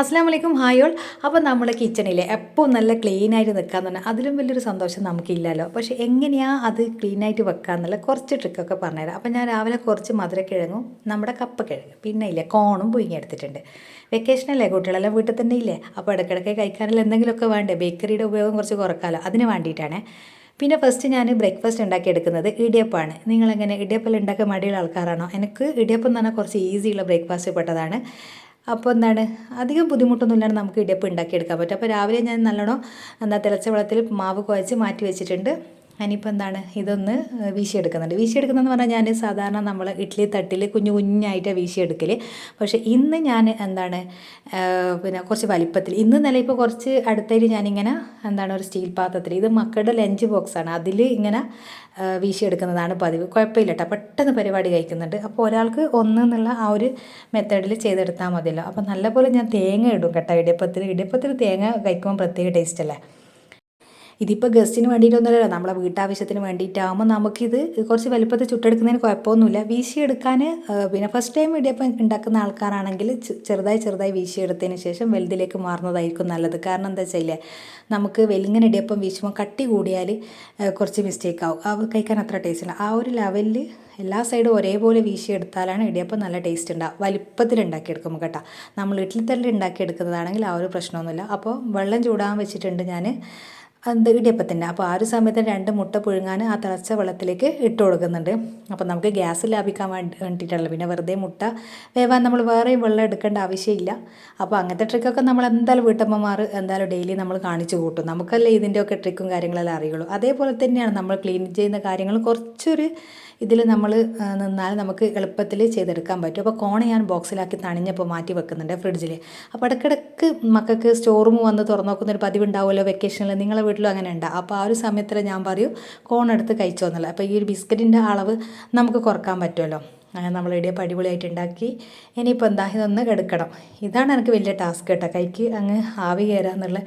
അസ്സലാമു അലൈക്കും hi all. അപ്പോൾ നമ്മൾ കിച്ചണിൽ എപ്പോൾ നല്ല ക്ലീനായിട്ട് നിൽക്കാന്ന് പറഞ്ഞാൽ അതിലും വലിയൊരു സന്തോഷം നമുക്കില്ലല്ലോ. പക്ഷേ എങ്ങനെയാണ് അത് ക്ലീനായിട്ട് വെക്കാന്നുള്ള കുറച്ച് ട്രിക്കൊക്കെ പറഞ്ഞുതരാം. അപ്പോൾ ഞാൻ രാവിലെ കുറച്ച് മധുരക്കിഴങ്ങും നമ്മുടെ കപ്പക്കിഴങ്ങ് പിന്നെ ഇല്ലേ കോണും പുഴുങ്ങിയെടുത്തിട്ടുണ്ട്. വെക്കേഷനല്ലേ, കുട്ടികളെല്ലാം വീട്ടിൽ തന്നെ ഇല്ലേ, അപ്പോൾ ഇടയ്ക്കിടയ്ക്ക് കഴിക്കാനുള്ള എന്തെങ്കിലുമൊക്കെ വേണ്ടേ, ബേക്കറിയുടെ ഉപയോഗം കുറച്ച് കുറക്കാമല്ലോ, അതിന് വേണ്ടിയിട്ടാണ്. പിന്നെ ഫസ്റ്റ് ഞാൻ ബ്രേക്ക്ഫാസ്റ്റ് ഉണ്ടാക്കി എടുക്കുന്നത് ഇടിയപ്പമാണ്. നിങ്ങളെങ്ങനെ ഇടിയപ്പം ഉണ്ടാക്കാൻ മടിയുള്ള ആൾക്കാരാണോ? എനിക്ക് ഇടിയപ്പം എന്ന് പറഞ്ഞാൽ കുറച്ച് ഈസിയുള്ള ബ്രേക്ക്ഫാസ്റ്റ് പെട്ടതാണ്. അപ്പോൾ എന്താണ്, അധികം ബുദ്ധിമുട്ടൊന്നും ഇല്ലാണ്ട് നമുക്ക് ഇടിയപ്പം ഉണ്ടാക്കിയെടുക്കാൻ പറ്റും. അപ്പോൾ രാവിലെ ഞാൻ നല്ലോണം തിളച്ച വെള്ളത്തിൽ മാവ് കുഴച്ച് മാറ്റി വെച്ചിട്ടുണ്ട്. ഇനിയിപ്പോൾ എന്താണ്, ഇതൊന്ന് വീശിയെടുക്കുന്നുണ്ട്. വീശിയെടുക്കുന്നതെന്ന് പറഞ്ഞാൽ ഞാൻ സാധാരണ നമ്മൾ ഇഡ്ഡലി തട്ടിൽ കുഞ്ഞു കുഞ്ഞായിട്ട് വീശിയെടുക്കൽ. പക്ഷേ ഇന്ന് ഞാൻ എന്താണ് പിന്നെ കുറച്ച് വലിപ്പത്തിൽ, ഇന്ന് നില ഇപ്പോൾ കുറച്ച് അടുത്തായിട്ട് ഞാനിങ്ങനെ ഒരു സ്റ്റീൽ പാത്രത്തിൽ, ഇത് മക്കളുടെ ലഞ്ച് ബോക്സാണ്, അതിൽ ഇങ്ങനെ വീശിയെടുക്കുന്നതാണ് പതിവ്. കുഴപ്പമില്ല കേട്ടോ, പെട്ടെന്ന് പരിപാടി കഴിക്കുന്നുണ്ട്. അപ്പോൾ ഒരാൾക്ക് ഒന്നെന്നുള്ള ആ ഒരു മെത്തേഡിൽ ചെയ്തെടുത്താൽ മതിയല്ലോ. അപ്പോൾ നല്ലപോലെ ഞാൻ തേങ്ങ ഇടും കേട്ടോ ഇടിയപ്പത്തിൽ തേങ്ങ കഴിക്കുമ്പോൾ പ്രത്യേക ടേസ്റ്റ് അല്ലേ. ഇതിപ്പോൾ ഗസ്റ്റിന് വേണ്ടിയിട്ടൊന്നുമല്ല, നമ്മളെ വീട്ടാവശ്യത്തിന് വേണ്ടിയിട്ടാകുമ്പോൾ നമുക്കിത് കുറച്ച് വലുപ്പത്തിൽ ചുട്ടെടുക്കുന്നതിന് കുഴപ്പമൊന്നുമില്ല. വീശിയെടുക്കാൻ പിന്നെ ഫസ്റ്റ് ടൈം ഇടിയപ്പം ഉണ്ടാക്കുന്ന ആൾക്കാരാണെങ്കിൽ ചെറുതായി വീശിയെടുത്തതിന് ശേഷം വലുതിലേക്ക് മാറുന്നതായിരിക്കും നല്ലത്. കാരണം എന്താ വെച്ചാൽ നമുക്ക് വെലിങ്ങനെ ഇടിയപ്പം വീശുമ്പോൾ കട്ടി കൂടിയാൽ കുറച്ച് മിസ്റ്റേക്ക് ആവും, അത് കഴിക്കാൻ അത്ര ടേസ്റ്റ് ഉണ്ട്. ആ ഒരു ലെവലിൽ എല്ലാ സൈഡും ഒരേപോലെ വീശിയെടുത്താലാണ് ഇടിയപ്പം നല്ല ടേസ്റ്റ് ഉണ്ടാകും. വലിപ്പത്തിൽ ഉണ്ടാക്കിയെടുക്കുമ്പോൾ കേട്ടോ. നമ്മൾ ഇഡ്ഡലി തട്ടിൽ ഉണ്ടാക്കിയെടുക്കുന്നതാണെങ്കിൽ ആ ഒരു പ്രശ്നമൊന്നുമില്ല. അപ്പോൾ വെള്ളം ചൂടാൻ വെച്ചിട്ടുണ്ട് ഞാൻ ഇടിയപ്പത്തിൻ്റെ. അപ്പോൾ ആ ഒരു സമയത്ത് 2 മുട്ട പുഴുങ്ങാൻ ആ തിളച്ച വെള്ളത്തിലേക്ക് ഇട്ട് കൊടുക്കുന്നുണ്ട്. അപ്പോൾ നമുക്ക് ഗ്യാസ് ലാഭിക്കാൻ വേണ്ടിയിട്ടുള്ളത്. പിന്നെ വെറുതെ മുട്ട വേവാൻ നമ്മൾ വേറെയും വെള്ളം എടുക്കേണ്ട ആവശ്യമില്ല. അപ്പോൾ അങ്ങനത്തെ ട്രിക്കൊക്കെ നമ്മൾ എന്തായാലും വീട്ടമ്മമാർ എന്തായാലും ഡെയിലി നമ്മൾ കാണിച്ചു കൂട്ടും. നമുക്കല്ലേ ഇതിൻ്റെയൊക്കെ ട്രിക്കും കാര്യങ്ങളെല്ലാം അറിയുള്ളൂ. അതേപോലെ തന്നെയാണ് നമ്മൾ ക്ലീൻ ചെയ്യുന്ന കാര്യങ്ങൾ കുറച്ചൊരു ഇതിൽ നമ്മൾ നിന്നാൽ നമുക്ക് എളുപ്പത്തിൽ ചെയ്തെടുക്കാൻ പറ്റും. അപ്പോൾ കോൺ ഞാൻ ബോക്സിലാക്കി തണിഞ്ഞപ്പോൾ മാറ്റി വെക്കുന്നുണ്ട് ഫ്രിഡ്ജിൽ. അപ്പോൾ ഇടയ്ക്കിടയ്ക്ക് മക്കൾക്ക് സ്റ്റോർ റൂം വന്ന് തുറന്നു നോക്കുന്നൊരു പതിവ് ഉണ്ടാവുമല്ലോ വെക്കേഷനിൽ. നിങ്ങളെ വീട്ടിലും അങ്ങനെ ഉണ്ട്. അപ്പോൾ ആ ഒരു സമയത്തിൽ ഞാൻ പറയും കോൺ എടുത്ത് കഴിച്ചോ എന്നുള്ളത്. അപ്പോൾ ഈ ഒരു ബിസ്ക്കറ്റിൻ്റെ അളവ് നമുക്ക് കുറക്കാൻ പറ്റുമല്ലോ. അങ്ങനെ നമ്മൾ ഇടിയപ്പം അടിപൊളിയായിട്ട് ഉണ്ടാക്കി. ഇനിയിപ്പോൾ എന്താ, ഇതൊന്ന് എടുക്കണം. ഇതാണ് എനിക്ക് വലിയ ടാസ്ക് കേട്ടോ, കൈക്ക് അങ്ങ് ആവി കയറാന്നുള്ള.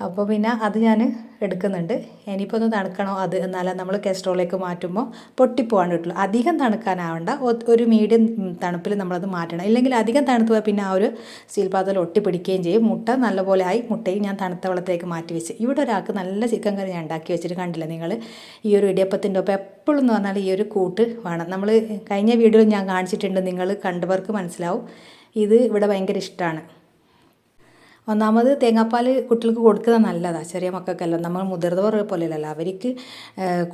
അപ്പോൾ പിന്നെ അത് ഞാൻ എടുക്കുന്നുണ്ട്. ഇനിയിപ്പോൾ ഒന്ന് തണുക്കണോ അത്, എന്നാലും നമ്മൾ കസ്ട്രോളിലേക്ക് മാറ്റുമ്പോൾ പൊട്ടിപ്പോവാൻ കിട്ടുള്ളൂ. അധികം തണുക്കാനാവണ്ട, ഒരു മീഡിയം തണുപ്പിൽ നമ്മളത് മാറ്റണം. ഇല്ലെങ്കിൽ അധികം തണുത്ത് പോയാൽ പിന്നെ ആ ഒരു സ്റ്റീൽ പാത്രത്തിൽ ഒട്ടിപ്പിടിക്കുകയും ചെയ്യും. മുട്ട നല്ലപോലെ ആയി. മുട്ടയും ഞാൻ തണുത്ത വെള്ളത്തിലേക്ക് മാറ്റി വെച്ച്. ഇവിടെ ഒരാൾക്ക് നല്ല ചിക്കൻ കറി ഞാൻ ഉണ്ടാക്കി വെച്ചിട്ട് കണ്ടില്ല നിങ്ങൾ. ഈ ഒരു ഇടിയപ്പത്തിൻ്റെ ഒപ്പം എപ്പോഴും എന്ന് പറഞ്ഞാൽ ഈ ഒരു കൂട്ട് വേണം. നമ്മൾ കഴിഞ്ഞ വീഡിയോയിൽ ഞാൻ കാണിച്ചിട്ടുണ്ട്, നിങ്ങൾ കണ്ടവർക്ക് മനസ്സിലാവും. ഇത് ഇവിടെ ഭയങ്കര ഇഷ്ടമാണ്. ഒന്നാമത് തേങ്ങാപ്പാൽ കുട്ടികൾക്ക് കൊടുക്കുന്നത് നല്ലതാണ്, ചെറിയ മക്കൾക്കല്ല. നമ്മൾ മുതിർന്നവർ പോലെയല്ല, അവർക്ക്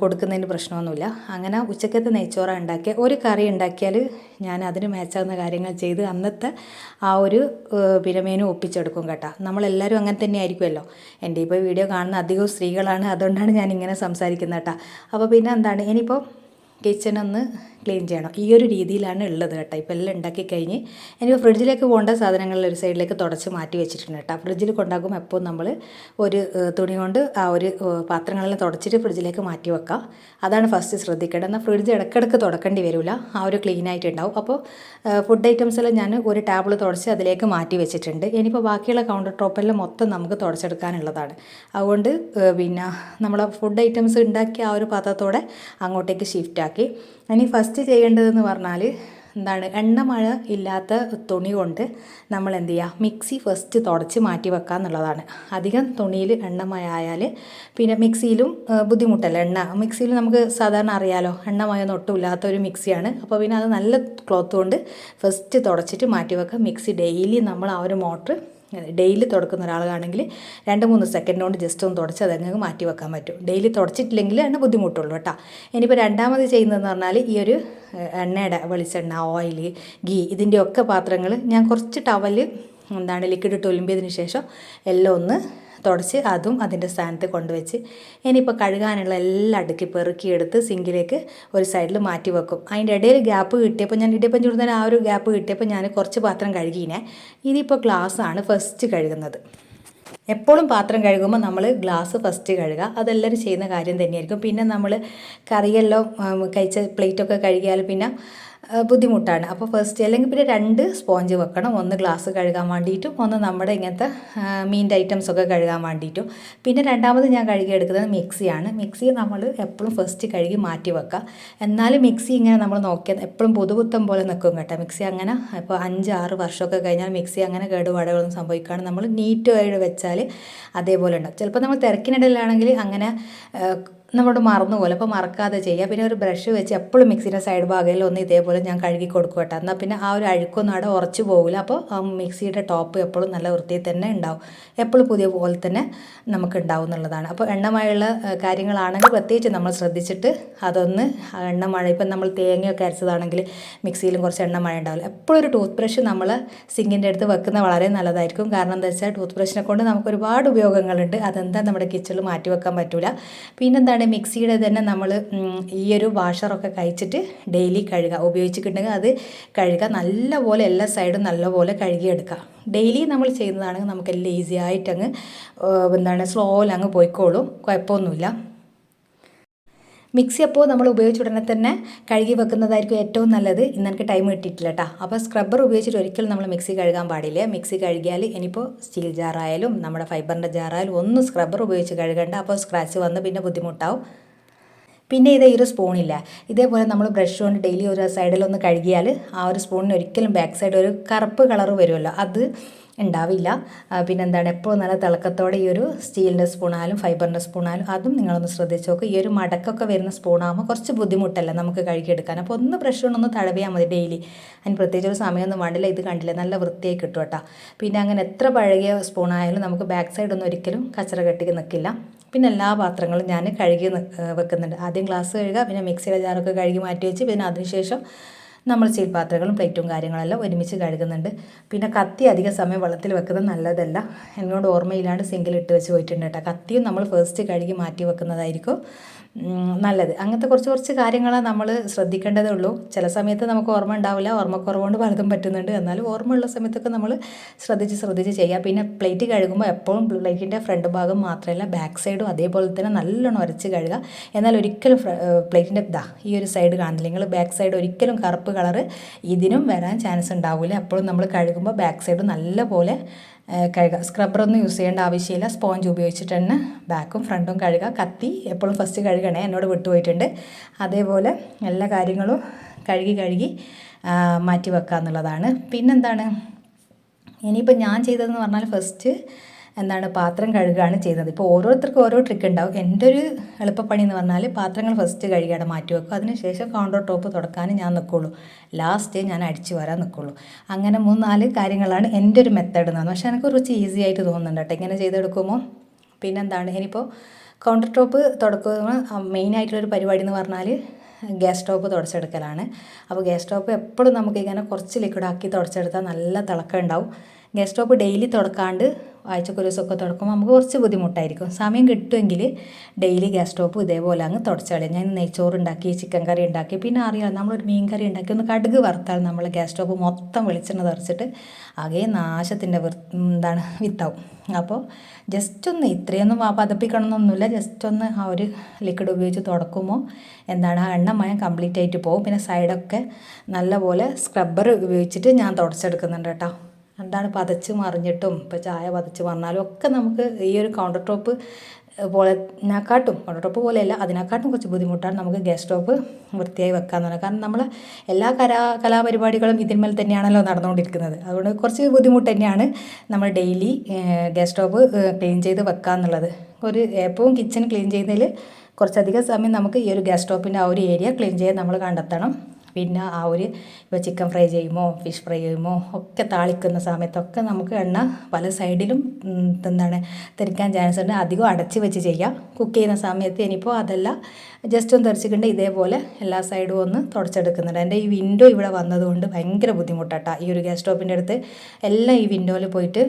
കൊടുക്കുന്നതിന് പ്രശ്നമൊന്നുമില്ല. അങ്ങനെ ഉച്ചക്കത്തെ നെയ്ച്ചോറ ഉണ്ടാക്കിയ ഒരു കറി ഉണ്ടാക്കിയാൽ ഞാൻ അതിന് മാച്ചാകുന്ന കാര്യങ്ങൾ ചെയ്ത് അന്നത്തെ ആ ഒരു പിന്നെ മെനു ഒപ്പിച്ചെടുക്കും കേട്ടോ. നമ്മളെല്ലാവരും അങ്ങനെ തന്നെ ആയിരിക്കുമല്ലോ. എൻ്റെ ഇപ്പോൾ വീഡിയോ കാണുന്ന അധികവും സ്ത്രീകളാണ്, അതുകൊണ്ടാണ് ഞാൻ ഇങ്ങനെ സംസാരിക്കുന്നത് കേട്ടോ. അപ്പോൾ പിന്നെ എന്താണ്, ഇനിയിപ്പോൾ കിച്ചണൊന്ന് ക്ലീൻ ചെയ്യണം. ഈ ഒരു രീതിയിലാണ് ഉള്ളത് കേട്ടോ. ഇപ്പോൾ എല്ലാം ഉണ്ടാക്കി കഴിഞ്ഞ് ഇനിയിപ്പോൾ ഫ്രിഡ്ജിലേക്ക് പോകേണ്ട സാധനങ്ങളിൽ ഒരു സൈഡിലേക്ക് തുടച്ച് മാറ്റി വെച്ചിട്ടുണ്ട് കേട്ടോ. ഫ്രിഡ്ജിൽ കൊണ്ടാകുമ്പോൾ എപ്പോൾ നമ്മൾ ഒരു തുണി കൊണ്ട് ആ ഒരു പാത്രങ്ങളെല്ലാം തുടച്ചിട്ട് ഫ്രിഡ്ജിലേക്ക് മാറ്റി വെക്കാം. അതാണ് ഫസ്റ്റ് ശ്രദ്ധിക്കേണ്ടത്. എന്നാൽ ഫ്രിഡ്ജ് ഇടയ്ക്കിടയ്ക്ക് തുടക്കേണ്ടി വരില്ല, ആ ഒരു ക്ലീൻ ആയിട്ടുണ്ടാവും. അപ്പോൾ ഫുഡ് ഐറ്റംസെല്ലാം ഞാൻ ഒരു ടാബിൾ തുടച്ച് അതിലേക്ക് മാറ്റി വെച്ചിട്ടുണ്ട്. ഇനിയിപ്പോൾ ബാക്കിയുള്ള കൗണ്ടർ ടോപ്പെല്ലാം മൊത്തം നമുക്ക് തുടച്ചെടുക്കാനുള്ളതാണ്. അതുകൊണ്ട് പിന്നെ നമ്മളെ ഫുഡ് ഐറ്റംസ് ഉണ്ടാക്കി ആ ഒരു പാത്രത്തോടെ അങ്ങോട്ടേക്ക് ഷിഫ്റ്റ് ആക്കി. ഇനി ഫസ്റ്റ് ചെയ്യേണ്ടതെന്ന് പറഞ്ഞാൽ എന്താണ്, എണ്ണമഴ ഇല്ലാത്ത തുണി കൊണ്ട് നമ്മൾ എന്ത് ചെയ്യുക, മിക്സി ഫസ്റ്റ് തുടച്ച് മാറ്റി വെക്കുക എന്നുള്ളതാണ്. അധികം തുണിയിൽ എണ്ണമയ ആയാൽ പിന്നെ മിക്സിയിലും ബുദ്ധിമുട്ടല്ല. മിക്സിയിൽ നമുക്ക് സാധാരണ അറിയാലോ, എണ്ണമയൊന്നും ഒട്ടും ഇല്ലാത്ത ഒരു മിക്സിയാണ്. അപ്പോൾ പിന്നെ അത് നല്ല ക്ലോത്ത് കൊണ്ട് ഫസ്റ്റ് തുടച്ചിട്ട് മാറ്റി വെക്കുക. മിക്സി ഡെയിലി നമ്മൾ ആ ഒരു മോട്ടർ ഡെയിലി തുടക്കുന്ന ഒരാളാണെങ്കിൽ 2-3 സെക്കൻഡ് കൊണ്ട് ജസ്റ്റ് ഒന്ന് തുടച്ച് അതങ്ങ് മാറ്റി വെക്കാൻ പറ്റും. ഡെയിലി തുടച്ചിട്ടില്ലെങ്കിൽ ആണ് ബുദ്ധിമുട്ടുള്ളൂ കേട്ടോ. ഇനിയിപ്പോൾ രണ്ടാമത് ചെയ്യുന്നതെന്ന് പറഞ്ഞാൽ ഈ ഒരു എണ്ണയുടെ വെളിച്ചെണ്ണ, ഓയിൽ, ഗീ ഇതിൻ്റെയൊക്കെ പാത്രങ്ങൾ ഞാൻ കുറച്ച് ടവല് ലിക്വിഡ് ഇട്ട് ഒലുമ്പിയതിന് ശേഷം എല്ലാം ഒന്ന് തുടച്ച് അതും അതിൻ്റെ സ്ഥാനത്ത് കൊണ്ടുവച്ച് ഇനിയിപ്പോൾ കഴുകാനുള്ള എല്ലാം അടുക്കി പെറുക്കിയെടുത്ത് സിങ്കിലേക്ക് ഒരു സൈഡിൽ മാറ്റി വെക്കും. അതിൻ്റെ ഇടയിൽ ഗ്യാപ്പ് കിട്ടിയപ്പോൾ ഞാൻ ഇടിയപ്പം ചുടുന്നതിന് ആ ഒരു ഗ്യാപ്പ് കിട്ടിയപ്പോൾ ഞാൻ കുറച്ച് പാത്രം കഴുകിനെ. ഇതിപ്പോൾ ഗ്ലാസ്സാണ് ഫസ്റ്റ് കഴുകുന്നത്. എപ്പോഴും പാത്രം കഴുകുമ്പോൾ നമ്മൾ ഗ്ലാസ് ഫസ്റ്റ് കഴുകുക, അതെല്ലാവരും ചെയ്യുന്ന കാര്യം തന്നെയായിരിക്കും. പിന്നെ നമ്മൾ കറിയെല്ലാം കഴിച്ച പ്ലേറ്റൊക്കെ കഴുകിയാൽ പിന്നെ ബുദ്ധിമുട്ടാണ്. അപ്പോൾ ഫസ്റ്റ് അല്ലെങ്കിൽ പിന്നെ 2 സ്പോഞ്ച് വെക്കണം. ഒന്ന് ഗ്ലാസ് കഴുകാൻ വേണ്ടിയിട്ടും ഒന്ന് നമ്മുടെ ഇങ്ങനത്തെ മീൻ്റെ ഐറ്റംസൊക്കെ കഴുകാൻ വേണ്ടിയിട്ടും. പിന്നെ രണ്ടാമത് ഞാൻ കഴുകിയെടുക്കുന്നത് മിക്സിയാണ്. മിക്സി നമ്മൾ എപ്പോഴും ഫസ്റ്റ് കഴുകി മാറ്റി വെക്കുക. എന്നാലും മിക്സി ഇങ്ങനെ നമ്മൾ നോക്കിയാൽ എപ്പോഴും പുതുപുത്തം പോലെ നിൽക്കും കേട്ടോ. മിക്സി അങ്ങനെ ഇപ്പോൾ 5-6 വർഷമൊക്കെ കഴിഞ്ഞാൽ മിക്സി അങ്ങനെ കേടുപാടുകളൊന്നും സംഭവിക്കുകയാണ് നമ്മൾ നീറ്റ് വെച്ചാൽ അതേപോലെ ഉണ്ടാവും. ചിലപ്പോൾ നമ്മൾ തിരക്കിനിടയിലാണെങ്കിൽ അങ്ങനെ നമ്മളോട് മറന്നു പോലെ, അപ്പോൾ മറക്കാതെ ചെയ്യുക. പിന്നെ ഒരു ബ്രഷ് വെച്ച് എപ്പോഴും മിക്സിയുടെ സൈഡ് ഭാഗയിൽ ഒന്ന് ഇതേപോലെ ഞാൻ കഴുകി കൊടുക്കും കേട്ടോ. എന്നാൽ പിന്നെ ആ ഒരു അഴുക്കൊന്നും അവിടെ ഉറച്ചു പോകില്ല. അപ്പോൾ മിക്സിയുടെ ടോപ്പ് എപ്പോഴും നല്ല വൃത്തിയിൽ തന്നെ ഉണ്ടാവും. എപ്പോഴും പുതിയ പോലെ തന്നെ നമുക്ക് ഉണ്ടാവും എന്നുള്ളതാണ്. അപ്പോൾ എണ്ണമയുള്ള കാര്യങ്ങളാണെങ്കിൽ പ്രത്യേകിച്ച് നമ്മൾ ശ്രദ്ധിച്ചിട്ട് അതൊന്ന് എണ്ണമഴ, ഇപ്പം നമ്മൾ തേങ്ങയൊക്കെ അരച്ചതാണെങ്കിൽ മിക്സിയിലും കുറച്ച് എണ്ണമഴ ഉണ്ടാവില്ല. എപ്പോഴും ഒരു ടൂത്ത് ബ്രഷ് നമ്മൾ സിങ്കിൻ്റെ അടുത്ത് വെക്കുന്നത് വളരെ നല്ലതായിരിക്കും. കാരണം എന്താ വെച്ചാൽ ടൂത്ത് ബ്രഷിനെ കൊണ്ട് നമുക്ക് ഒരുപാട് ഉപയോഗങ്ങളുണ്ട്. അതെന്താ നമ്മുടെ കിച്ചണിൽ മാറ്റി വെക്കാൻ പറ്റില്ല. പിന്നെന്താണ്, മിക്സിയുടെ തന്നെ നമ്മൾ ഈ ഒരു വാഷറൊക്കെ കഴിച്ചിട്ട് ഡെയിലി കഴുകുക. ഉപയോഗിച്ചിട്ടുണ്ടെങ്കിൽ അത് കഴുകുക, നല്ലപോലെ എല്ലാ സൈഡും നല്ലപോലെ കഴുകിയെടുക്കുക. ഡെയിലി നമ്മൾ ചെയ്യുന്നതാണെങ്കിൽ നമുക്കെല്ലാം ഈസി ആയിട്ടങ്ങ് സ്ലോയിൽ അങ്ങ് പോയിക്കോളും, കുഴപ്പമൊന്നുമില്ല. മിക്സി അപ്പോൾ നമ്മൾ ഉപയോഗിച്ച ഉടനെ തന്നെ കഴുകി വെക്കുന്നതായിരിക്കും ഏറ്റവും നല്ലത്. ഇന്ന് എനിക്ക് ടൈം കിട്ടിയിട്ടില്ല കേട്ടോ. അപ്പോൾ സ്ക്രബ്ബർ ഉപയോഗിച്ചിട്ട് ഒരിക്കലും നമ്മൾ മിക്സി കഴുകാൻ പാടില്ല. മിക്സി കഴുകിയാൽ ഇനിയിപ്പോൾ സ്റ്റീൽ ജാറായാലും നമ്മുടെ ഫൈബറിൻ്റെ ജാറായാലും ഒന്നും സ്ക്രബ്ബർ ഉപയോഗിച്ച് കഴുകേണ്ട. അപ്പോൾ സ്ക്രാച്ച് വന്ന് പിന്നെ ബുദ്ധിമുട്ടാവും. പിന്നെ ഈ ഒരു സ്പൂണില്ല, ഇതേപോലെ നമ്മൾ ബ്രഷ് കൊണ്ട് ഡെയിലി ഒരു സൈഡിലൊന്ന് കഴുകിയാൽ ആ ഒരു സ്പൂണിന് ഒരിക്കലും ബാക്ക് സൈഡ് ഒരു കറുപ്പ് കളർ വരുമല്ലോ, അത് ഉണ്ടാവില്ല. പിന്നെന്താണ്, എപ്പോഴും നല്ല തിളക്കത്തോടെ ഈ ഒരു സ്റ്റീലിൻ്റെ സ്പൂണായാലും ഫൈബറിൻ്റെ സ്പൂണായാലും അതും നിങ്ങളൊന്ന് ശ്രദ്ധിച്ച് നോക്കുക. ഈ ഒരു മടക്കൊക്കെ വരുന്ന സ്പൂണാകുമ്പോൾ കുറച്ച് ബുദ്ധിമുട്ടല്ല നമുക്ക് കഴുകിയെടുക്കാൻ. അപ്പോൾ ഒന്ന് ബ്രഷ് കൊണ്ടൊന്ന് തടവിയാൽ മതി ഡെയിലി. അതിന് പ്രത്യേകിച്ച് ഒരു സമയമൊന്നും വേണ്ടില്ല. ഇത് കണ്ടില്ല, നല്ല വൃത്തിയായി കിട്ടും കേട്ടോ. പിന്നെ അങ്ങനെ എത്ര പഴകിയ സ്പൂണായാലും നമുക്ക് ബാക്ക് സൈഡൊന്നും ഒരിക്കലും കച്ചറ കെട്ടി നിൽക്കില്ല. പിന്നെ എല്ലാ പാത്രങ്ങളും ഞാൻ കഴുകി വെക്കുന്നുണ്ട്. ആദ്യം ഗ്ലാസ് കഴുകുക, പിന്നെ മിക്സിയുടെ ജാറൊക്കെ കഴുകി മാറ്റി വെച്ച്, പിന്നെ അതിനുശേഷം നമ്മൾ സ്റ്റീൽ പാത്രങ്ങളും പ്ലേറ്റും കാര്യങ്ങളെല്ലാം ഒരുമിച്ച് കഴുകുന്നുണ്ട്. പിന്നെ കത്തി അധിക സമയം വെള്ളത്തിൽ വെക്കുന്നത് നല്ലതല്ല. എന്നോട് ഓർമ്മയില്ലാണ്ട് സിങ്കിൽ ഇട്ട് വെച്ച് പോയിട്ടുണ്ട് കേട്ടോ. കത്തിയും നമ്മൾ ഫസ്റ്റ് കഴുകി മാറ്റി വെക്കുന്നതായിരിക്കും നല്ലത്. അങ്ങനത്തെ കുറച്ച് കാര്യങ്ങളാണ് നമ്മൾ ശ്രദ്ധിക്കേണ്ടതേ ഉള്ളൂ. ചില സമയത്ത് നമുക്ക് ഓർമ്മ ഉണ്ടാവില്ല, ഓർമ്മക്കുറവുകൊണ്ട് പലതും പറ്റുന്നുണ്ട്. എന്നാലും ഓർമ്മയുള്ള സമയത്തൊക്കെ നമ്മൾ ശ്രദ്ധിച്ച് ചെയ്യുക. പിന്നെ പ്ലേറ്റ് കഴുകുമ്പോൾ എപ്പോഴും പ്ലേറ്റിൻ്റെ ഫ്രണ്ട് ഭാഗം മാത്രമല്ല ബാക്ക് സൈഡും അതേപോലെ തന്നെ നല്ലോണം ഉരച്ച് കഴുകുക. എന്നാൽ ഒരിക്കലും പ്ലേറ്റിൻ്റെ ഈ ഒരു സൈഡ് കാണില്ല, നിങ്ങൾ ബാക്ക് സൈഡ് ഒരിക്കലും കറുപ്പ് കളറ് ഇതിനും വരാൻ ചാൻസ് ഉണ്ടാവില്ല. എപ്പോഴും നമ്മൾ കഴുകുമ്പോൾ ബാക്ക് സൈഡ് നല്ലപോലെ കഴുകുക. സ്ക്രബ്ബറൊന്നും യൂസ് ചെയ്യേണ്ട ആവശ്യമില്ല. സ്പോഞ്ച് ഉപയോഗിച്ചിട്ട് തന്നെ ബാക്കും ഫ്രണ്ടും കഴുകുക. കത്തി എപ്പോഴും ഫസ്റ്റ് കഴുകണേ, എന്നോട് വിട്ടുപോയിട്ടുണ്ട്. അതേപോലെ എല്ലാ കാര്യങ്ങളും കഴുകി മാറ്റി വെക്കുക എന്നുള്ളതാണ്. പിന്നെന്താണ്, ഇനിയിപ്പോൾ ഞാൻ ചെയ്തതെന്ന് പറഞ്ഞാൽ ഫസ്റ്റ് പാത്രം കഴുകുകയാണ് ചെയ്യുന്നത്. ഇപ്പോൾ ഓരോരുത്തർക്കും ഓരോ ട്രിക്ക് ഉണ്ടാവും. എൻ്റെ ഒരു എളുപ്പപ്പണി എന്ന് പറഞ്ഞാൽ പാത്രങ്ങൾ ഫസ്റ്റ് കഴുകിയാണ് മാറ്റി വെക്കും. അതിനുശേഷം കൗണ്ടർ ടോപ്പ് തുടക്കാനും ഞാൻ നിൽക്കുള്ളൂ. ലാസ്റ്റ് ഞാൻ അടിച്ചു വരാൻ നിൽക്കുള്ളൂ. അങ്ങനെ 3-4 കാര്യങ്ങളാണ് എൻ്റെ ഒരു മെത്തേഡ് എന്ന് പറഞ്ഞാൽ. പക്ഷേ എനിക്ക് കുറച്ച് ഈസി ആയിട്ട് തോന്നുന്നുണ്ട് കേട്ടോ ഇങ്ങനെ ചെയ്തെടുക്കുമ്പോൾ. പിന്നെന്താണ്, ഇനിയിപ്പോൾ കൗണ്ടർ ടോപ്പ് തുടക്കുന്ന മെയിനായിട്ടുള്ളൊരു പരിപാടി എന്ന് പറഞ്ഞാൽ ഗ്യാസ് സ്റ്റോപ്പ് തുടച്ചെടുക്കലാണ്. അപ്പോൾ ഗ്യാസ് സ്റ്റോപ്പ് എപ്പോഴും നമുക്ക് ഇങ്ങനെ കുറച്ച് ലിക്വിഡാക്കി തുടച്ചെടുത്താൽ നല്ല തിളക്കം ഉണ്ടാവും. ഗ്യാസ് സ്റ്റോപ്പ് ഡെയിലി തുടക്കാണ്ട് ആഴ്ചക്ക് ഒരു ദിവസമൊക്കെ തുടക്കുമ്പോൾ നമുക്ക് കുറച്ച് ബുദ്ധിമുട്ടായിരിക്കും. സമയം കിട്ടുമെങ്കിൽ ഡെയിലി ഗ്യാസ് സ്റ്റോപ്പ് ഇതേപോലെ അങ്ങ് തുടച്ചാൽ. ഞാൻ നെയ്ച്ചോറ് ഉണ്ടാക്കി, ചിക്കൻ കറി ഉണ്ടാക്കി, പിന്നെ അറിയാം നമ്മളൊരു മീൻ കറി ഉണ്ടാക്കി ഒന്ന് കടുക് വറുത്താൽ നമ്മൾ ഗ്യാസ് സ്റ്റോപ്പ് മൊത്തം വെളിച്ചെണ്ണ തെറിച്ചിട്ട് ആകെ നാശത്തിൻ്റെ വിത്താവും. അപ്പോൾ ജസ്റ്റ് ഒന്ന് ഇത്രയൊന്നും പതപ്പിക്കണമെന്നൊന്നുമില്ല, ജസ്റ്റ് ഒന്ന് ആ ഒരു ലിക്വിഡ് ഉപയോഗിച്ച് തുടക്കുമ്പോൾ ആ എണ്ണമയം കംപ്ലീറ്റ് ആയിട്ട് പോകും. പിന്നെ സൈഡൊക്കെ നല്ലപോലെ സ്ക്രബ്ബർ ഉപയോഗിച്ചിട്ട് ഞാൻ തുടച്ചെടുക്കുന്നുണ്ട് കേട്ടോ. പതച്ച് മറിഞ്ഞിട്ടും ഇപ്പോൾ ചായ പതച്ച് മറിഞ്ഞാലും ഒക്കെ നമുക്ക് ഈ ഒരു കൗണ്ടർ ടോപ്പ് കൗണ്ടർ ടോപ്പ് പോലെയല്ല, അതിനെക്കാട്ടും കുറച്ച് ബുദ്ധിമുട്ടാണ് നമുക്ക് ഗ്യാസ് സ്റ്റോപ്പ് വൃത്തിയായി വെക്കാന്ന് പറഞ്ഞാൽ. കാരണം നമ്മൾ എല്ലാ കലാപരിപാടികളും ഇതിന്മേൽ തന്നെയാണല്ലോ നടന്നുകൊണ്ടിരിക്കുന്നത്. അതുകൊണ്ട് കുറച്ച് ബുദ്ധിമുട്ട് തന്നെയാണ് നമ്മൾ ഡെയിലി ഗ്യാസ് സ്റ്റോപ്പ് ക്ലീൻ ചെയ്ത് വെക്കുക എന്നുള്ളത്. എപ്പോഴും കിച്ചൺ ക്ലീൻ ചെയ്യുന്നതിൽ കുറച്ചധികം സമയം നമുക്ക് ഈ ഒരു ഗ്യാസ് സ്റ്റോപ്പിൻ്റെ ആ ഒരു ഏരിയ ക്ലീൻ ചെയ്യാൻ നമ്മൾ കണ്ടെത്തണം. പിന്നെ ആ ഒരു ഇപ്പോൾ ചിക്കൻ ഫ്രൈ ചെയ്യുമോ ഫിഷ് ഫ്രൈ ചെയ്യുമോ ഒക്കെ താളിക്കുന്ന സമയത്തൊക്കെ നമുക്ക് എണ്ണ പല സൈഡിലും തെറിക്കാൻ ചാൻസ് ഉണ്ട്. അധികം അടച്ച് വെച്ച് ചെയ്യാം കുക്ക് ചെയ്യുന്ന സമയത്ത്. ഇനിയിപ്പോൾ അതല്ല ജസ്റ്റ് ഒന്ന് തെറിച്ചിട്ടുണ്ട് ഇതേപോലെ എല്ലാ സൈഡും ഒന്ന് തുടച്ചെടുക്കുന്നുണ്ട്. എൻ്റെ ഈ വിൻഡോ ഇവിടെ വന്നതുകൊണ്ട് ഭയങ്കര ബുദ്ധിമുട്ടാട്ടോ. ഈ ഒരു ഗ്യാസ് സ്റ്റോപ്പിൻ്റെ അടുത്ത് എല്ലാം ഈ വിൻഡോയിൽ പോയിട്ട്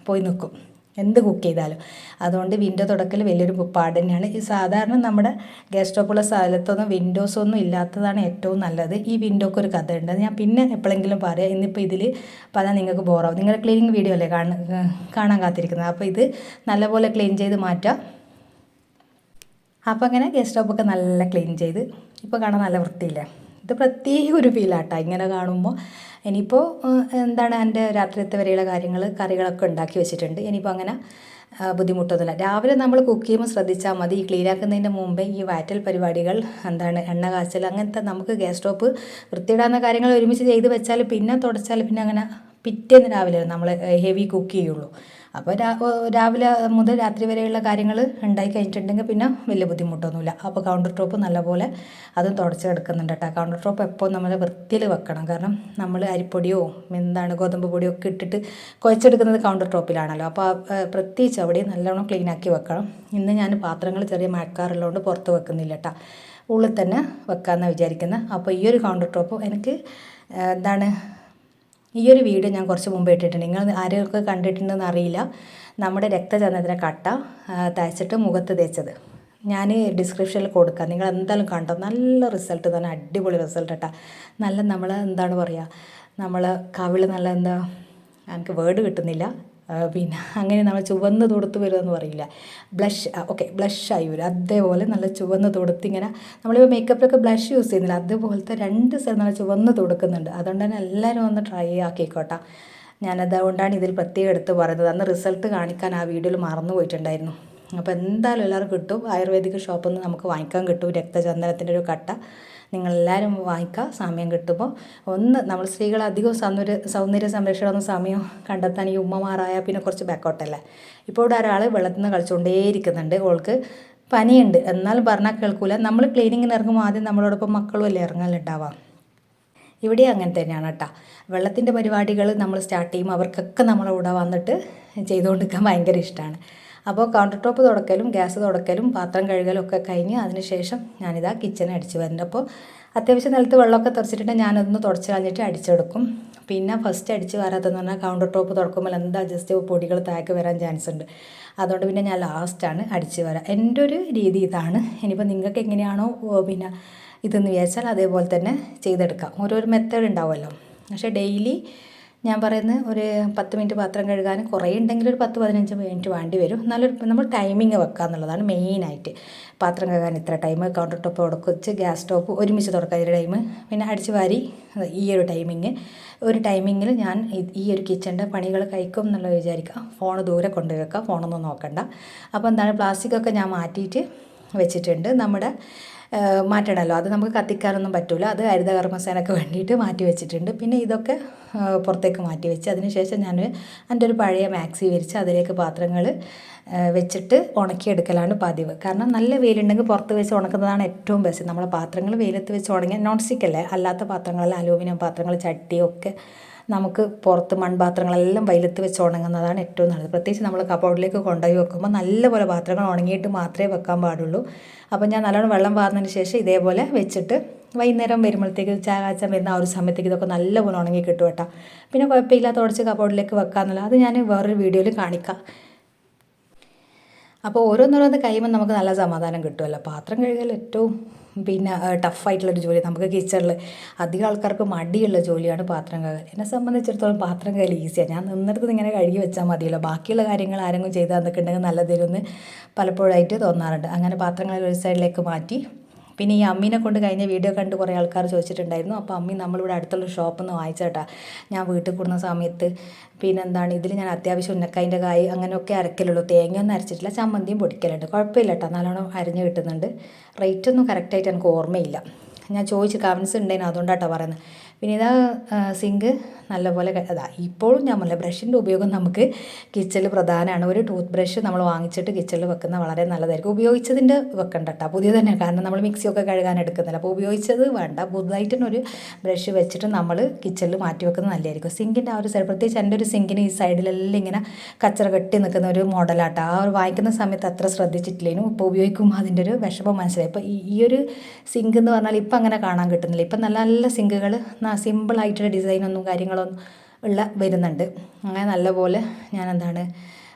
പോയി നിൽക്കും എന്ത് കുക്ക് ചെയ്താലും. അതുകൊണ്ട് വിൻഡോ തുടക്കൽ വലിയൊരു പാട് തന്നെയാണ്. ഈ സാധാരണ നമ്മുടെ ഗ്യാസ് സ്റ്റോപ്പുള്ള സ്ഥലത്തൊന്നും വിൻഡോസൊന്നും ഇല്ലാത്തതാണ് ഏറ്റവും നല്ലത്. ഈ വിൻഡോക്ക് ഒരു കഥ ഉണ്ട്, ഞാൻ പിന്നെ എപ്പോഴെങ്കിലും പറയാം. ഇന്നിപ്പോൾ ഇതിൽ പറഞ്ഞാൽ നിങ്ങൾക്ക് ബോറാവും. നിങ്ങളുടെ ക്ലീനിങ് വീഡിയോ അല്ലേ കാണാൻ കാത്തിരിക്കുന്നത്. അപ്പോൾ ഇത് നല്ലപോലെ ക്ലീൻ ചെയ്ത് മാറ്റാം. അപ്പോൾ അങ്ങനെ ഗ്യാസ് സ്റ്റോപ്പൊക്കെ നല്ല ക്ലീൻ ചെയ്ത് ഇപ്പോൾ കാണാൻ നല്ല വൃത്തിയില്ല. ഇത് പ്രത്യേക ഒരു ഫീലാട്ടോ ഇങ്ങനെ കാണുമ്പോൾ. ഇനിയിപ്പോൾ എന്താണ് എൻ്റെ രാത്രിയത്തെ വരെയുള്ള കാര്യങ്ങൾ കറികളൊക്കെ ഉണ്ടാക്കി വെച്ചിട്ടുണ്ട്. ഇനിയിപ്പോൾ അങ്ങനെ ബുദ്ധിമുട്ടൊന്നുമില്ല. രാവിലെ നമ്മൾ കുക്ക് ചെയ്യുമ്പോൾ ശ്രദ്ധിച്ചാൽ മതി, ഈ ക്ലീനാക്കുന്നതിൻ്റെ മുമ്പേ ഈ വയറ്റൽ പരിപാടികൾ എന്താണ് എണ്ണ കാച്ചൽ അങ്ങനത്തെ നമുക്ക് ഗ്യാസ് സ്റ്റോപ്പ് വൃത്തിയിടാവുന്ന കാര്യങ്ങൾ ഒരുമിച്ച് ചെയ്ത് വെച്ചാൽ പിന്നെ തുടച്ചാൽ പിന്നെ അങ്ങനെ പിറ്റേന്ന് രാവിലെ നമ്മൾ ഹെവി കുക്ക് ചെയ്യുള്ളൂ. അപ്പോൾ രാവിലെ മുതൽ രാത്രി വരെയുള്ള കാര്യങ്ങൾ ഉണ്ടായി കഴിഞ്ഞിട്ടുണ്ടെങ്കിൽ പിന്നെ വലിയ ബുദ്ധിമുട്ടൊന്നുമില്ല. അപ്പോൾ കൗണ്ടർ ടോപ്പ് നല്ലപോലെ അതും തുടച്ചെടുക്കുന്നുണ്ട് കേട്ടോ. കൗണ്ടർ ടോപ്പ് എപ്പോൾ നമ്മൾ വൃത്തിയിൽ വെക്കണം. കാരണം നമ്മൾ അരിപ്പൊടിയോ എന്താണ് ഗോതമ്പ് പൊടിയോ ഒക്കെ ഇട്ടിട്ട് കുഴച്ചെടുക്കുന്നത് കൗണ്ടർ ടോപ്പിലാണല്ലോ. അപ്പോൾ പ്രത്യേകിച്ച് അവിടെ നല്ലോണം ക്ലീനാക്കി വെക്കണം. ഇന്ന് ഞാൻ പാത്രങ്ങൾ ചെറിയ മഴക്കാറുള്ളതുകൊണ്ട് പുറത്ത് വെക്കുന്നില്ല കേട്ടോ, ഉള്ളിൽ തന്നെ വെക്കാമെന്നാണ് വിചാരിക്കുന്നത്. അപ്പോൾ ഈ ഒരു കൗണ്ടർ ടോപ്പ് എനിക്ക് എന്താണ് ഈ ഒരു വീഡിയോ ഞാൻ കുറച്ച് മുമ്പ് ഇട്ടിട്ടുണ്ട്. നിങ്ങൾ ആരെയൊക്കെ കണ്ടിട്ടുണ്ടെന്ന് അറിയില്ല. നമ്മുടെ രക്തചന്ദനത്തിൻ്റെ കട്ട തേച്ചിട്ട് മുഖത്ത് തേച്ചത് ഞാൻ ഡിസ്ക്രിപ്ഷനിൽ കൊടുക്കാം. നിങ്ങൾ എന്തായാലും കണ്ടോ, നല്ല റിസൾട്ട് തന്നെ, അടിപൊളി റിസൾട്ട് കേട്ടോ. നല്ല നമ്മൾ എന്താണ് പറയുക, നമ്മൾ കവിള് നല്ല എന്താ എനിക്ക് വേർഡ് കിട്ടുന്നില്ല, പിന്നെ അങ്ങനെ നമ്മൾ ചുവന്ന് തൊടുത്ത് വരുമെന്ന് പറയില്ല, ബ്ലഷ്, ഓക്കെ ബ്ലഷായി വരും. അതേപോലെ നല്ല ചുവന്ന് തൊടുത്ത് ഇങ്ങനെ നമ്മളിപ്പോൾ മേക്കപ്പിലൊക്കെ ബ്ലഷ് യൂസ് ചെയ്യുന്നില്ല, അതുപോലത്തെ 2 സ്ഥലം നല്ല ചുവന്ന് തൊടുക്കുന്നുണ്ട്. അതുകൊണ്ട് തന്നെ എല്ലാവരും ഒന്ന് ട്രൈ ആക്കിക്കോട്ടെ. ഞാനതുകൊണ്ടാണ് ഇതിൽ പ്രത്യേകം എടുത്ത് പറയുന്നത്. അന്ന് റിസൾട്ട് കാണിക്കാൻ ആ വീഡിയോയിൽ മറന്നു പോയിട്ടുണ്ടായിരുന്നു. അപ്പോൾ എന്തായാലും എല്ലാവരും കിട്ടും. ആയുർവേദിക് ഷോപ്പിൽ നിന്ന് നമുക്ക് വാങ്ങിക്കാൻ കിട്ടും രക്തചന്ദനത്തിൻ്റെ ഒരു കട്ട. നിങ്ങളെല്ലാവരും വാങ്ങിക്കുക സമയം കിട്ടുമ്പോൾ. നമ്മൾ സ്ത്രീകൾ അധികം സൗന്ദര്യ സംരക്ഷണമൊന്നും സമയം കണ്ടെത്താൻ ഈ ഉമ്മമാരായ പിന്നെ കുറച്ച് ബാക്കോട്ടല്ലേ. ഇപ്പോൾ ഇവിടെ ഒരാൾ വെള്ളത്തിൽ നിന്ന് കളിച്ചുകൊണ്ടേയിരിക്കുന്നുണ്ട്. ഓൾക്ക് പനിയുണ്ട്, എന്നാലും പറഞ്ഞാൽ കേൾക്കൂല. നമ്മൾ ക്ലീനിങ്ങിന് ഇറങ്ങുമ്പോൾ ആദ്യം നമ്മളോടൊപ്പം മക്കളും അല്ലേ ഇറങ്ങാനുണ്ടാവാം. ഇവിടെ അങ്ങനെ തന്നെയാണ് കേട്ടോ. വെള്ളത്തിൻ്റെ പരിപാടികൾ നമ്മൾ സ്റ്റാർട്ട് ചെയ്യുമ്പോൾ അവർക്കൊക്കെ നമ്മളെ വന്നിട്ട് ചെയ്തുകൊണ്ടിരിക്കാൻ ഭയങ്കര ഇഷ്ടമാണ്. അപ്പോൾ കൗണ്ടർ ടോപ്പ് തുടക്കലും ഗ്യാസ് തുടക്കലും പാത്രം കഴുകലും ഒക്കെ കഴിഞ്ഞ് അതിനുശേഷം ഞാനിതാ കിച്ചൺ അടിച്ച് വരുന്നുണ്ട്. അപ്പോൾ അത്യാവശ്യം നിലത്ത് വെള്ളമൊക്കെ തെറിച്ചിട്ടുണ്ടെങ്കിൽ ഞാനതൊന്ന് തുടച്ച് കളഞ്ഞിട്ട് അടിച്ചെടുക്കും. പിന്നെ ഫസ്റ്റ് അടിച്ച് വരാത്തതെന്ന് പറഞ്ഞാൽ കൗണ്ടർ ടോപ്പ് തുറക്കുമ്പോൾ എന്താ ജസ്റ്റ് പൊടികൾ താഴേക്ക് വരാൻ ചാൻസ് ഉണ്ട്. അതുകൊണ്ട് പിന്നെ ഞാൻ ലാസ്റ്റാണ് അടിച്ച് വരാം. എൻ്റെ ഒരു രീതി ഇതാണ്. ഇനിയിപ്പോൾ നിങ്ങൾക്ക് എങ്ങനെയാണോ പിന്നെ ഇതെന്ന് വിചാരിച്ചാൽ അതേപോലെ തന്നെ ചെയ്തെടുക്കാം. ഓരോരോ മെത്തേഡ് ഉണ്ടാവുമല്ലോ. പക്ഷേ ഡെയിലി ഞാൻ പറയുന്നത് ഒരു 10 മിനിറ്റ് പാത്രം കഴുകാൻ, കുറേ ഉണ്ടെങ്കിൽ ഒരു 10-15 മിനിറ്റ് വേണ്ടി വരും. നമ്മൾ ടൈമിങ് വെക്കുക എന്നുള്ളതാണ് മെയിനായിട്ട്. പാത്രം കഴുകാൻ ഇത്ര ടൈം, കൗണ്ടർ ടോപ്പ് തുടച്ച് ഗ്യാസ് സ്റ്റോപ്പ് ഒരുമിച്ച് തുറക്കാൻ ഒരു ടൈം, പിന്നെ അടിച്ച് വാരി ഈ ഒരു ടൈമിങ്ങിൽ ഞാൻ ഈ ഒരു കിച്ചണിൻ്റെ പണികൾ കഴിക്കും എന്നുള്ളത് വിചാരിക്കുക. ഫോൺ ദൂരെ കൊണ്ടുവയ്ക്കുക, ഫോണൊന്നും നോക്കണ്ട. അപ്പോൾ എന്താണ് പ്ലാസ്റ്റിക്കൊക്കെ ഞാൻ മാറ്റിയിട്ട് വെച്ചിട്ടുണ്ട്. നമ്മുടെ മാറ്റണമല്ലോ, അത് നമുക്ക് കത്തിക്കാനൊന്നും പറ്റില്ല. അത് ഹരിതകർമ്മസേനയ്ക്ക് വേണ്ടിയിട്ട് മാറ്റി വെച്ചിട്ടുണ്ട്. പിന്നെ ഇതൊക്കെ പുറത്തേക്ക് മാറ്റി വെച്ച് അതിനുശേഷം ഞാൻ എൻ്റെ ഒരു പഴയ മാക്സി വിരിച്ച് അതിലേക്ക് പാത്രങ്ങൾ വെച്ചിട്ട് ഉണക്കിയെടുക്കലാണ് പതിവ്. കാരണം നല്ല വെയിലുണ്ടെങ്കിൽ പുറത്ത് വെച്ച് ഉണക്കുന്നതാണ് ഏറ്റവും ബെസ്റ്റ്. നമ്മളെ പാത്രങ്ങൾ വെയിലത്ത് വെച്ച് ഉണങ്ങിയാൽ നോൺ സ്റ്റിക്ക് അല്ലേ, അല്ലാത്ത പാത്രങ്ങൾ അലൂമിനിയം പാത്രങ്ങൾ ചട്ടിയൊക്കെ നമുക്ക് പുറത്ത് മൺപാത്രങ്ങളെല്ലാം വെയിലത്ത് വെച്ച് ഉണങ്ങുന്നതാണ് ഏറ്റവും നല്ലത്. പ്രത്യേകിച്ച് നമ്മൾ കബോർഡിലേക്ക് കൊണ്ടുപോയി വെക്കുമ്പോൾ നല്ലപോലെ പാത്രങ്ങൾ ഉണങ്ങിയിട്ട് മാത്രമേ വെക്കാൻ പാടുള്ളൂ. അപ്പോൾ ഞാൻ നല്ലോണം വെള്ളം വാർന്നതിന് ശേഷം ഇതേപോലെ വെച്ചിട്ട് വൈകുന്നേരം വരുമ്പോഴത്തേക്ക് ചായ കാച്ചാൻ വരുന്ന ആ ഒരു സമയത്തേക്ക് ഇതൊക്കെ നല്ലപോലെ ഉണങ്ങി കിട്ടും കേട്ടോ. പിന്നെ കുഴപ്പമില്ല, തുടച്ച് കബോർഡിലേക്ക് വെക്കാമെന്നുള്ള അത് ഞാൻ വേറൊരു വീഡിയോയിൽ കാണിക്കാം. അപ്പോൾ ഓരോന്നോരോന്ന് കഴിയുമ്പോൾ നമുക്ക് നല്ല സമാധാനം കിട്ടുമല്ലോ. പാത്രം കഴുകൽ ഏറ്റവും പിന്നെ ടഫായിട്ടുള്ളൊരു ജോലി. നമുക്ക് കിച്ചണിൽ അധികം ആൾക്കാർക്ക് മടിയുള്ള ജോലിയാണ് പാത്രം കഴുകൽ. എന്നെ സംബന്ധിച്ചിടത്തോളം പാത്രം കഴുകൽ ഈസിയാണ്. ഞാൻ നിന്നിടത്ത് ഇങ്ങനെ കഴുകി വെച്ചാൽ മതിയല്ലോ, ബാക്കിയുള്ള കാര്യങ്ങൾ ആരെങ്കിലും ചെയ്താൽ നിൽക്കുന്നുണ്ടെങ്കിൽ നല്ലതിരുന്ന് പലപ്പോഴായിട്ട് തോന്നാറുണ്ട്. അങ്ങനെ പാത്രങ്ങൾ ഒരു സൈഡിലേക്ക് മാറ്റി. പിന്നെ ഈ അമ്മീനെ കൊണ്ട് കഴിഞ്ഞ വീഡിയോ കണ്ട് കുറേ ആൾക്കാർ ചോദിച്ചിട്ടുണ്ടായിരുന്നു. അപ്പോൾ അമ്മി നമ്മളിവിടെ അടുത്തുള്ള ഷോപ്പിൽ നിന്ന് വാങ്ങിച്ചേട്ടാ. ഞാൻ വീട്ടിൽ കൂടുന്ന സമയത്ത് പിന്നെ എന്താണ് ഇതിൽ ഞാൻ അത്യാവശ്യം ഉന്നക്കായിൻ്റെ കായ് അങ്ങനെയൊക്കെ അരക്കലുള്ളൂ, തേങ്ങയൊന്നും അരച്ചിട്ടില്ല. ചമ്മന്തിയും പൊടിക്കലുണ്ട്, കുഴപ്പമില്ല കേട്ടോ, നല്ലോണം അരിഞ്ഞ് കിട്ടുന്നുണ്ട്. റേറ്റൊന്നും കറക്റ്റായിട്ട് എനിക്ക് ഓർമ്മയില്ല. ഞാൻ ചോദിച്ച് കമൻസ് ഉണ്ടായിരുന്നു, അതുകൊണ്ടാട്ടോ പറയുന്നത്. പിന്നെ ഇതാ സിങ്ക് നല്ലപോലെ ഇപ്പോഴും ഞാൻ പറഞ്ഞില്ല, ബ്രഷിൻ്റെ ഉപയോഗം നമുക്ക് കിച്ചണിൽ പ്രധാനമാണ്. ഒരു ടൂത്ത് ബ്രഷ് നമ്മൾ വാങ്ങിച്ചിട്ട് കിച്ചണിൽ വെക്കുന്ന വളരെ നല്ലതായിരിക്കും. ഉപയോഗിച്ചതിൻ്റെ വെക്കണ്ട കേട്ടോ, പുതിയ തന്നെ. കാരണം നമ്മൾ മിക്സിയൊക്കെ കഴുകാൻ എടുക്കുന്നില്ല. അപ്പോൾ ഉപയോഗിച്ചത് വേണ്ട, പുതുതായിട്ട് തന്നെ ഒരു ബ്രഷ് വെച്ചിട്ട് നമ്മൾ കിച്ചണിൽ മാറ്റി വെക്കുന്നത് നല്ലതായിരിക്കും. സിങ്കിൻ്റെ ആ ഒരു സൈഡ്, പ്രത്യേകിച്ച് എൻ്റെ ഒരു സിങ്കിന് ഈ സൈഡിലെല്ലാം ഇങ്ങനെ കച്ചറ കെട്ടി നിൽക്കുന്ന ഒരു മോഡലാട്ടോ. ആ ഒരു വാങ്ങിക്കുന്ന സമയത്ത് അത്ര ശ്രദ്ധിച്ചിട്ടില്ലേനും. ഇപ്പോൾ ഉപയോഗിക്കുമ്പോൾ അതിൻ്റെ ഒരു വിഷമം മനസ്സിലായി. ഇപ്പോൾ ഈ ഒരു സിങ്ക് എന്ന് പറഞ്ഞാൽ ഇപ്പം അങ്ങനെ കാണാൻ കിട്ടുന്നില്ല. ഇപ്പം നല്ല നല്ല സിങ്കുകൾ സിമ്പിളായിട്ടുള്ള ഡിസൈനൊന്നും കാര്യങ്ങളൊന്നും വരുന്നുണ്ട്. അങ്ങനെ നല്ലപോലെ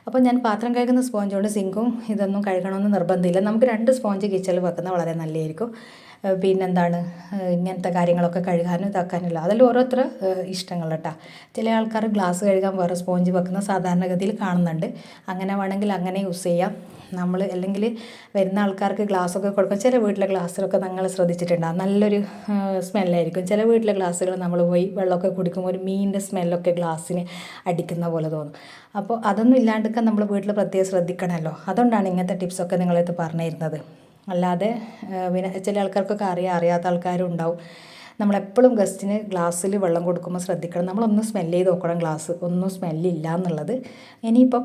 അപ്പോൾ ഞാൻ പാത്രം കഴുകുന്ന സ്പോഞ്ച് കൊണ്ട് സിങ്കും ഇതൊന്നും കഴുകണമെന്ന് നിർബന്ധമില്ല. നമുക്ക് 2 സ്പോഞ്ച് കിച്ചണിൽ വെക്കുന്നത് വളരെ നല്ലതായിരിക്കും. പിന്നെന്താണ് ഇങ്ങനത്തെ കാര്യങ്ങളൊക്കെ കഴുകാനും ഇതാക്കാനുള്ള അതെല്ലാം ഓരോരുത്തർ ഇഷ്ടങ്ങൾ കേട്ടോ. ചില ആൾക്കാർ ഗ്ലാസ് കഴുകാൻ വേറെ സ്പോഞ്ച് വെക്കുന്ന സാധാരണഗതിയിൽ കാണുന്നുണ്ട്. അങ്ങനെ വേണമെങ്കിൽ അങ്ങനെ യൂസ് ചെയ്യാം. നമ്മൾ അല്ലെങ്കിൽ വരുന്ന ആൾക്കാർക്ക് ഗ്ലാസ്സൊക്കെ കൊടുക്കും. ചില വീട്ടിലെ ഗ്ലാസ്സിലൊക്കെ നിങ്ങൾ ശ്രദ്ധിച്ചിട്ടുണ്ടാകും, നല്ലൊരു സ്മെല്ലായിരിക്കും. ചില വീട്ടിലെ ഗ്ലാസ്സുകൾ നമ്മൾ പോയി വെള്ളമൊക്കെ കുടിക്കുമ്പോൾ ഒരു മീനിൻ്റെ സ്മെല്ലൊക്കെ ഗ്ലാസ്സിന് അടിക്കുന്ന പോലെ തോന്നും. അപ്പോൾ അതൊന്നും ഇല്ലാണ്ടിരിക്കാൻ നമ്മൾ വീട്ടിൽ പ്രത്യേകം ശ്രദ്ധിക്കണമല്ലോ. അതുകൊണ്ടാണ് ഇങ്ങനത്തെ ടിപ്സൊക്കെ നിങ്ങളടുത്ത് പറഞ്ഞു തരുന്നത്. അല്ലാതെ പിന്നെ ചില ആൾക്കാർക്കൊക്കെ അറിയാത്ത ആൾക്കാരും ഉണ്ടാവും. നമ്മളെപ്പോഴും ഗസ്റ്റിന് ഗ്ലാസ്സിൽ വെള്ളം കൊടുക്കുമ്പോൾ ശ്രദ്ധിക്കണം, നമ്മളൊന്ന് സ്മെല്ല് ചെയ്ത് നോക്കണം ഗ്ലാസ് ഒന്നും സ്മെല്ലില്ല എന്നുള്ളത്. ഇനിയിപ്പോൾ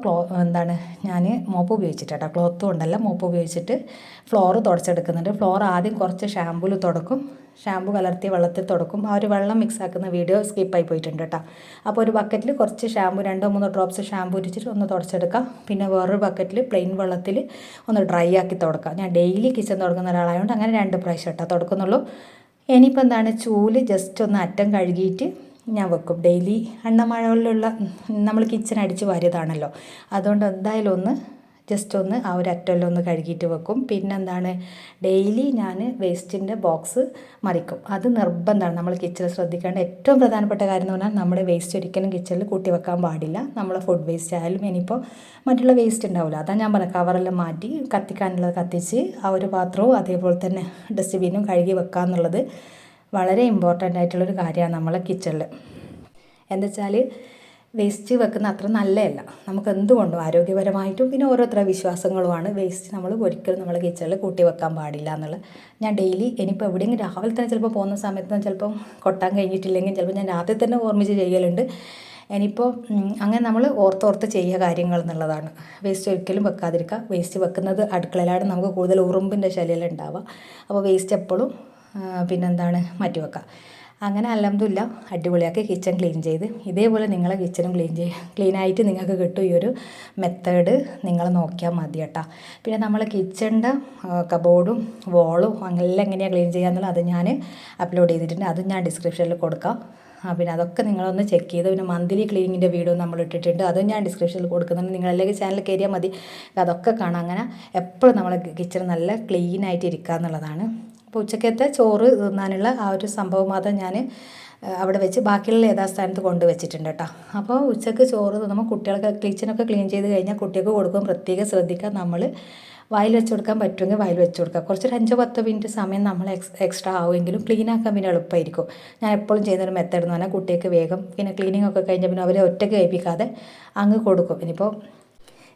ഞാൻ മോപ്പ് ഉപയോഗിച്ചിട്ടാട്ടോ, ക്ലോത്ത് കൊണ്ടല്ല മോപ്പ് ഉപയോഗിച്ചിട്ട് ഫ്ലോർ തുടച്ചെടുക്കുന്നുണ്ട്. ഫ്ലോർ ആദ്യം കുറച്ച് ഷാമ്പൂവിൽ തുടക്കും, ഷാമ്പു കലർത്തിയ വെള്ളത്തിൽ തുടക്കും. ആ ഒരു വെള്ളം മിക്സ് ആക്കുന്ന വീഡിയോ സ്കിപ്പായി പോയിട്ടുണ്ട് കേട്ടോ. അപ്പോൾ ഒരു ബക്കറ്റിൽ കുറച്ച് ഷാമ്പു 2-3 ഡ്രോപ്സ് ഷാമ്പു ഇട്ടിട്ട് ഒന്ന് തുടച്ചെടുക്കാം. പിന്നെ വേറൊരു ബക്കറ്റിൽ പ്ലെയിൻ വെള്ളത്തിൽ ഒന്ന് ഡ്രൈ ആക്കി തുടക്കാം. ഞാൻ ഡെയിലി കിച്ചൺ തുടങ്ങുന്ന ഒരാളായതുകൊണ്ട് അങ്ങനെ 2 പ്രാവശ്യം കേട്ടോ തുടക്കുന്നുള്ളൂ. ഇനിയിപ്പോൾ ചൂല് ജസ്റ്റ് ഒന്ന് അറ്റം കഴുകിയിട്ട് ഞാൻ വെക്കും. ഡെയിലി എണ്ണമഴകളിലുള്ള നമ്മൾ കിച്ചൺ അടിച്ച് വാരിയതാണല്ലോ, അതുകൊണ്ട് എന്തായാലും ഒന്ന് ജസ്റ്റ് ഒന്ന് ആ ഒരു അറ്റമെല്ലാം ഒന്ന് കഴുകിയിട്ട് വെക്കും. ഡെയിലി ഞാൻ വേസ്റ്റിൻ്റെ ബോക്സ് മറിക്കും. അത് നിർബന്ധമാണ് നമ്മൾ കിച്ചണിൽ ശ്രദ്ധിക്കേണ്ട ഏറ്റവും പ്രധാനപ്പെട്ട കാര്യം എന്ന് പറഞ്ഞാൽ നമ്മുടെ വേസ്റ്റ് ഒരിക്കലും കിച്ചണിൽ കൂട്ടി വെക്കാൻ പാടില്ല. നമ്മളെ ഫുഡ് വേസ്റ്റ് ആയാലും ഇനിയിപ്പോൾ മറ്റുള്ള വേസ്റ്റ് ഉണ്ടാവില്ല, അതാണ് ഞാൻ പറഞ്ഞത്. കവറെല്ലാം മാറ്റി കത്തിക്കാനുള്ളത് കത്തിച്ച് ആ ഒരു പാത്രവും അതേപോലെ തന്നെ ഡസ്റ്റ്ബിന്നും കഴുകി വെക്കുക എന്നുള്ളത് വളരെ ഇമ്പോർട്ടൻ്റ് ആയിട്ടുള്ളൊരു കാര്യമാണ് നമ്മളെ കിച്ചണിൽ. എന്താ വെച്ചാൽ വേസ്റ്റ് വെക്കുന്ന അത്ര നല്ലതല്ല നമുക്ക് എന്തുകൊണ്ടും ആരോഗ്യപരമായിട്ടും. പിന്നെ ഓരോരുത്തരുടെ വിശ്വാസങ്ങളുമാണ്. വേസ്റ്റ് നമ്മൾ ഒരിക്കലും നമ്മൾ കിച്ചണിൽ കൂട്ടി വെക്കാൻ പാടില്ല എന്നുള്ളത് ഞാൻ ഡെയിലി ഇനിയിപ്പോൾ എവിടെയെങ്കിലും രാവിലെ തന്നെ ചിലപ്പോൾ പോകുന്ന സമയത്ത് ചിലപ്പം കൊട്ടാൻ കഴിഞ്ഞിട്ടില്ലെങ്കിൽ ചിലപ്പോൾ ഞാൻ രാത്രി തന്നെ ഓർമ്മിച്ച് ചെയ്യലുണ്ട്. ഇനിയിപ്പോൾ അങ്ങനെ നമ്മൾ ഓർത്തോർത്ത് ചെയ്യുക കാര്യങ്ങൾ എന്നുള്ളതാണ്. വേസ്റ്റ് ഒരിക്കലും വെക്കാതിരിക്കുക. വേസ്റ്റ് വെക്കുന്നത് അടുക്കളയിലാണ് നമുക്ക് കൂടുതൽ ഉറുമ്പിൻ്റെ ശല്യം ഉണ്ടാവുക. അപ്പോൾ വേസ്റ്റ് എപ്പോഴും മാറ്റി വെക്കുക. അങ്ങനെ അൽഹംദുലില്ലാ അടിപൊളിയാക്കി കിച്ചൺ ക്ലീൻ ചെയ്ത് ഇതേപോലെ നിങ്ങളെ കിച്ചണും ക്ലീനായിട്ട് നിങ്ങൾക്ക് കിട്ടും. ഈ ഒരു മെത്തേഡ് നിങ്ങൾ നോക്കിയാൽ മതി കേട്ടോ. പിന്നെ നമ്മൾ കിച്ചണിൻ്റെ കബോർഡും വോളും എല്ലാം എങ്ങനെയാണ് ക്ലീൻ ചെയ്യാന്നുള്ളത് അത് ഞാൻ അപ്ലോഡ് ചെയ്തിട്ടുണ്ട്. അതും ഞാൻ ഡിസ്ക്രിപ്ഷനിൽ കൊടുക്കാം. പിന്നെ അതൊക്കെ നിങ്ങളൊന്ന് ചെക്ക് ചെയ്ത്, പിന്നെ മന്ത്ലി ക്ലീനിങ്ങിൻ്റെ വീഡിയോ നമ്മൾ ഇട്ടിട്ടുണ്ട്, അതും ഞാൻ ഡിസ്ക്രിപ്ഷനിൽ കൊടുക്കുന്നുണ്ട്. നിങ്ങളെല്ലാം ചാനൽ കയറിയാൽ മതി, അതൊക്കെ കാണാം. അങ്ങനെ എപ്പോഴും നമ്മളെ കിച്ചൺ നല്ല ക്ലീനായിട്ട് ഇരിക്കുക എന്നുള്ളതാണ്. അപ്പോൾ ഉച്ചക്കത്തെ ചോറ് തിന്നാനുള്ള ആ ഒരു സംഭവം മാത്രം ഞാൻ അവിടെ വെച്ച് ബാക്കിയുള്ള യഥാസ്ഥാനത്ത് കൊണ്ടുവച്ചിട്ടുണ്ട് കേട്ടോ. അപ്പോൾ ഉച്ചക്ക് ചോറ് തിന്നുമ്പോൾ കുട്ടികൾക്ക് കിച്ചണൊക്കെ ക്ലീൻ ചെയ്ത് കഴിഞ്ഞാൽ കുട്ടികൾക്ക് കൊടുക്കുമ്പോൾ പ്രത്യേകം ശ്രദ്ധിക്കുക. നമ്മൾ വായിൽ വെച്ച് കൊടുക്കാൻ പറ്റുമെങ്കിൽ വായിൽ വെച്ച് കൊടുക്കുക. കുറച്ചൊരു 5-10 മിനിറ്റ് സമയം നമ്മൾ എക്സ്ട്രാ ആവുമെങ്കിലും ക്ലീൻ ആക്കാൻ പിന്നെ എളുപ്പമായിരിക്കും. ഞാൻ എപ്പോഴും ചെയ്യുന്നൊരു മെത്തേഡ് എന്ന് പറഞ്ഞാൽ കുട്ടികൾക്ക് വേഗം പിന്നെ ക്ലീനിങ് ഒക്കെ കഴിഞ്ഞാൽ പിന്നെ അവരെ ഒറ്റയ്ക്ക് കഴിപ്പിക്കാതെ അങ്ങ് കൊടുക്കും. ഇനിയിപ്പോൾ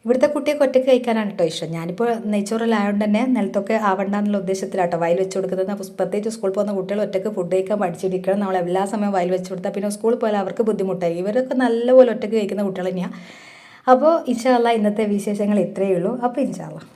ഇവിടുത്തെ കുട്ടിയൊക്കെ ഒറ്റയ്ക്ക് കഴിക്കാനാണ് കേട്ടോ ഇഷ്ടം. ഞാനിപ്പോൾ നെയ്ച്ചോറിലായതുകൊണ്ട് തന്നെ നിലത്തൊക്കെ ആവണ്ട എന്നുള്ള ഉദ്ദേശത്തിലാട്ടോ വയൽ വെച്ച് കൊടുക്കുന്നത്. അപ്പോൾ പ്രത്യേകിച്ച് സ്കൂളിൽ പോകുന്ന കുട്ടികൾ ഒറ്റയ്ക്ക് ഫുഡ് കഴിക്കാൻ പഠിച്ചിരിക്കണം. നമ്മൾ എല്ലാ സമയം വയൽ വെച്ച് കൊടുത്താൽ പിന്നെ സ്കൂളിൽ പോയാൽ അവർക്ക് ബുദ്ധിമുട്ടായി. ഇവരൊക്കെ നല്ലപോലെ ഒറ്റയ്ക്ക് കഴിക്കുന്ന കുട്ടികൾ തന്നെയാണ്. അപ്പോൾ ഇൻഷാ അല്ലാഹ് ഇന്നത്തെ വിശേഷങ്ങൾ ഇത്രയേ ഉള്ളൂ. അപ്പോൾ ഇൻഷാ അല്ലാഹ്